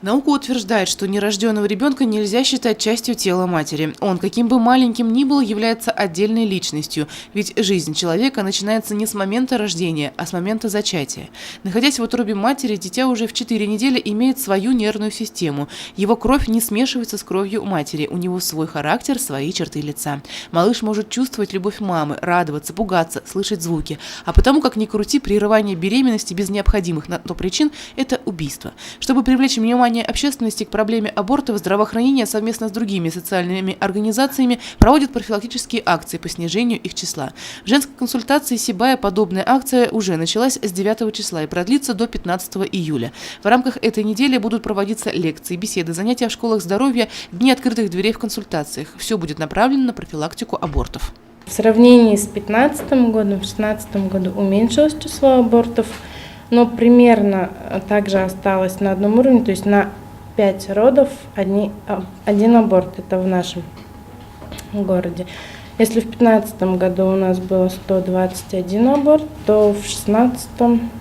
Наука утверждает, что нерожденного ребенка нельзя считать частью тела матери. Он, каким бы маленьким ни был, является отдельной личностью, ведь жизнь человека начинается не с момента рождения, а с момента зачатия. Находясь в утробе матери, дитя уже в 4 недели имеет свою нервную систему. Его кровь не смешивается с кровью матери, у него свой характер, свои черты лица. Малыш может чувствовать любовь мамы, радоваться, пугаться, слышать звуки. А потому, как ни крути, прерывание беременности без необходимых на то причин – это убийство. Чтобы привлечь внимание общественности к проблеме абортов, здравоохранение совместно с другими социальными организациями проводит профилактические акции по снижению их числа. В женской консультации Сибая подобная акция уже началась с 9 числа и продлится до 15 июля. В рамках этой недели будут проводиться лекции, беседы, занятия в школах здоровья, дни открытых дверей в консультациях. Все будет направлено на профилактику абортов. В сравнении с 2015 годом, в 2016 году уменьшилось число абортов, но примерно также осталось на одном уровне, то есть на 5 родов один аборт, это в нашем городе. Если в 2015 году у нас было 121 аборт, то в 2016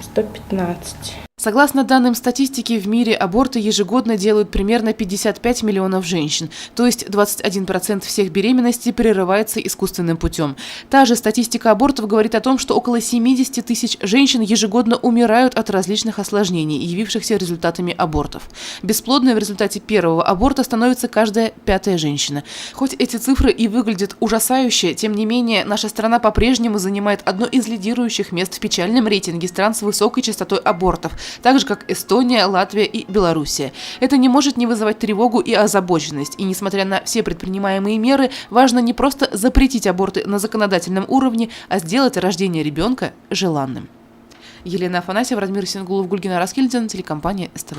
115. Согласно данным статистики, в мире аборты ежегодно делают примерно 55 миллионов женщин, то есть 21% всех беременностей прерывается искусственным путем. Та же статистика абортов говорит о том, что около 70 тысяч женщин ежегодно умирают от различных осложнений, явившихся результатами абортов. Бесплодной в результате первого аборта становится каждая 5-я женщина. Хоть эти цифры и выглядят ужасающе, тем не менее наша страна по-прежнему занимает одно из лидирующих мест в печальном рейтинге стран с высокой частотой абортов, так же, как Эстония, Латвия и Белоруссия. Это не может не вызывать тревогу и озабоченность. И несмотря на все предпринимаемые меры, важно не просто запретить аборты на законодательном уровне, а сделать рождение ребенка желанным. Елена Афанасьева, Радмир Сингулов, Гульгина Раскильдин, телекомпания СТВ.